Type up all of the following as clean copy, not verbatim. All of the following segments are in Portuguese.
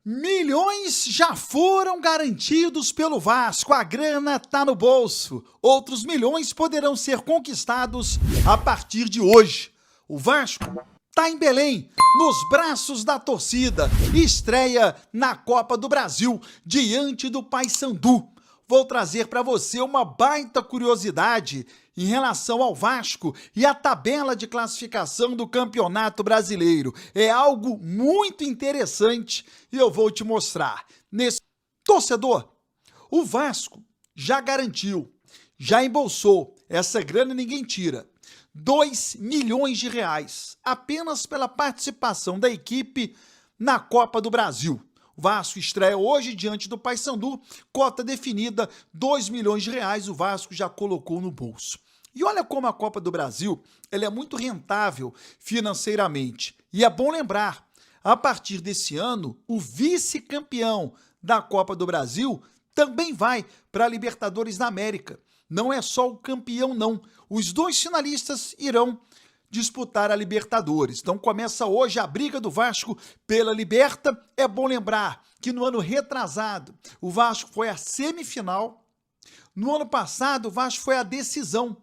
Milhões já foram garantidos pelo Vasco, a grana tá no bolso. Outros milhões poderão ser conquistados a partir de hoje. O Vasco tá em Belém, nos braços da torcida, e estreia na Copa do Brasil, diante do Paysandu. Vou trazer para você uma baita curiosidade em relação ao Vasco e a tabela de classificação do Campeonato Brasileiro. É algo muito interessante e eu vou te mostrar. Torcedor, o Vasco já garantiu, já embolsou, essa grana ninguém tira, 2 milhões de reais, apenas pela participação da equipe na Copa do Brasil. O Vasco estreia hoje diante do Paysandu, cota definida, 2 milhões de reais, o Vasco já colocou no bolso. E olha como a Copa do Brasil ela é muito rentável financeiramente. E é bom lembrar, a partir desse ano, o vice-campeão da Copa do Brasil também vai para a Libertadores da América. Não é só o campeão, não. Os dois finalistas irão disputar a Libertadores. Então começa hoje a briga do Vasco pela Liberta. É bom lembrar que no ano retrasado o Vasco foi à semifinal. No ano passado o Vasco foi à decisão.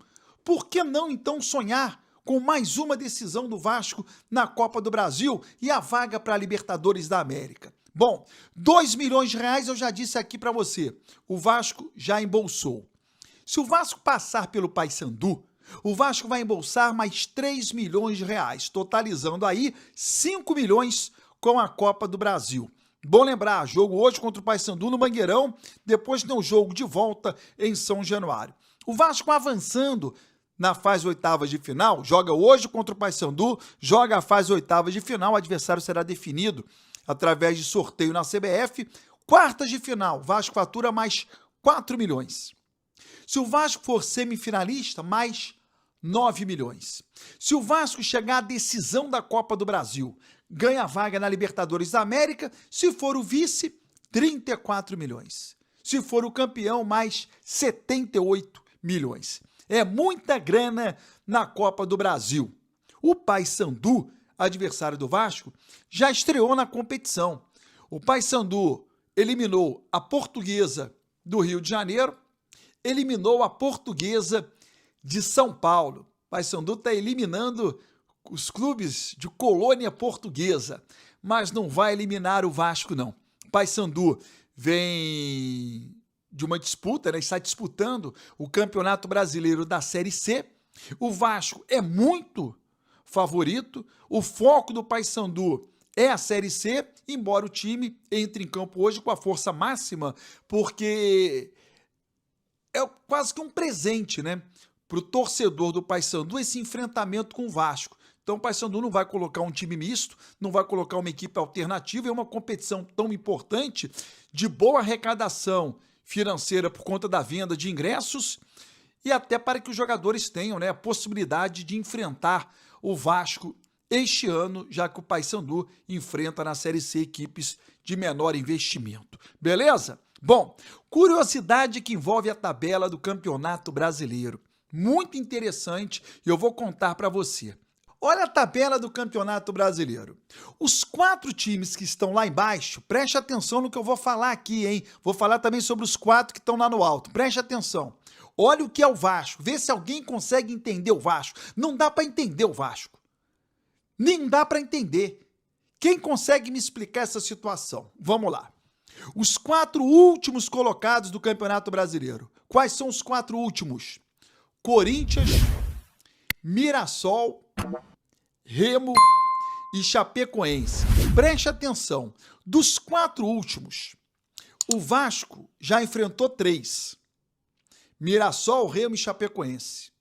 Por que não então sonhar com mais uma decisão do Vasco na Copa do Brasil e a vaga para a Libertadores da América? Bom, 2 milhões de reais eu já disse aqui para você. O Vasco já embolsou. Se o Vasco passar pelo Paysandu, o Vasco vai embolsar mais 3 milhões de reais, totalizando aí 5 milhões com a Copa do Brasil. Bom lembrar, jogo hoje contra o Paysandu no Mangueirão, depois tem o jogo de volta em São Januário. O Vasco avançando na fase oitavas de final, joga hoje contra o Paysandu, joga a fase oitavas de final, o adversário será definido através de sorteio na CBF. Quartas de final, Vasco fatura mais 4 milhões. Se o Vasco for semifinalista, mais 9 milhões. Se o Vasco chegar à decisão da Copa do Brasil, ganha a vaga na Libertadores da América. Se for o vice, 34 milhões. Se for o campeão, mais 78 milhões. É muita grana na Copa do Brasil. O Paysandu, adversário do Vasco, já estreou na competição. O Paysandu eliminou a Portuguesa do Rio de Janeiro, eliminou a Portuguesa de São Paulo. O Paysandu está eliminando os clubes de colônia portuguesa, mas não vai eliminar o Vasco, não. O Paysandu vem de uma disputa, né? Está disputando o Campeonato Brasileiro da Série C. O Vasco é muito favorito. O foco do Paysandu é a Série C, embora o time entre em campo hoje com a força máxima, porque é quase que um presente, né, para o torcedor do Paysandu esse enfrentamento com o Vasco. Então o Paysandu não vai colocar um time misto, não vai colocar uma equipe alternativa, é uma competição tão importante, de boa arrecadação financeira por conta da venda de ingressos e até para que os jogadores tenham, né, a possibilidade de enfrentar o Vasco este ano, já que o Paysandu enfrenta na Série C equipes de menor investimento. Beleza? Bom, curiosidade que envolve a tabela do Campeonato Brasileiro. Muito interessante e eu vou contar para você. Olha a tabela do Campeonato Brasileiro. Os 4 times que estão lá embaixo, preste atenção no que eu vou falar aqui, hein? Vou falar também sobre os 4 que estão lá no alto. Preste atenção. Olha o que é o Vasco. Vê se alguém consegue entender o Vasco. Não dá para entender o Vasco. Nem dá para entender. Quem consegue me explicar essa situação? Vamos lá. Os 4 últimos colocados do Campeonato Brasileiro. Quais são os 4 últimos? Corinthians, Mirassol, Remo e Chapecoense. Preste atenção, dos 4 últimos, o Vasco já enfrentou 3. Mirassol, Remo e Chapecoense.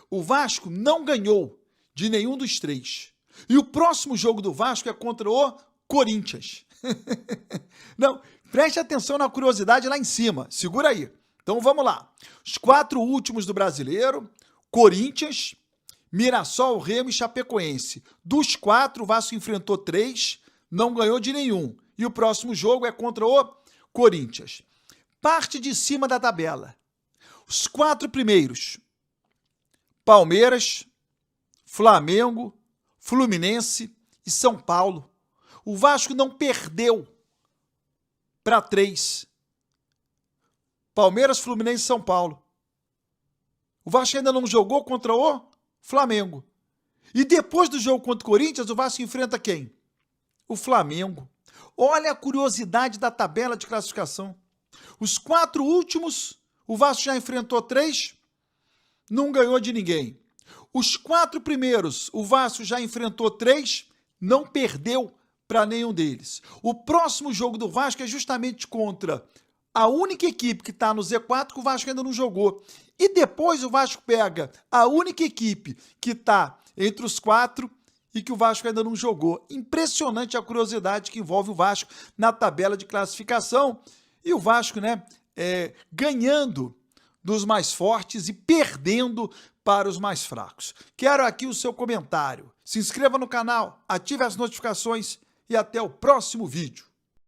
O Vasco não ganhou de nenhum dos 3. E o próximo jogo do Vasco é contra o Corinthians. Não, preste atenção na curiosidade lá em cima, segura aí. Então vamos lá. Os 4 últimos do Brasileiro, Corinthians, Mirassol, Remo e Chapecoense. Dos 4, o Vasco enfrentou 3, não ganhou de nenhum. E o próximo jogo é contra o Corinthians. Parte de cima da tabela. Os 4 primeiros, Palmeiras, para 3. Palmeiras, Fluminense e São Paulo. O Vasco ainda não jogou contra o Flamengo. E depois do jogo contra o Corinthians, o Vasco enfrenta quem? O Flamengo. Olha a curiosidade da tabela de classificação. Os 4 últimos, o Vasco já enfrentou 3, não ganhou de ninguém. Os 4 primeiros, o Vasco já enfrentou 3, não perdeu para nenhum deles. O próximo jogo do Vasco é justamente contra a única equipe que está no Z4 que o Vasco ainda não jogou. E depois o Vasco pega a única equipe que está entre os 4 e que o Vasco ainda não jogou. Impressionante a curiosidade que envolve o Vasco na tabela de classificação. E o Vasco, ganhando dos mais fortes e perdendo para os mais fracos. Quero aqui o seu comentário. Se inscreva no canal, ative as notificações e até o próximo vídeo.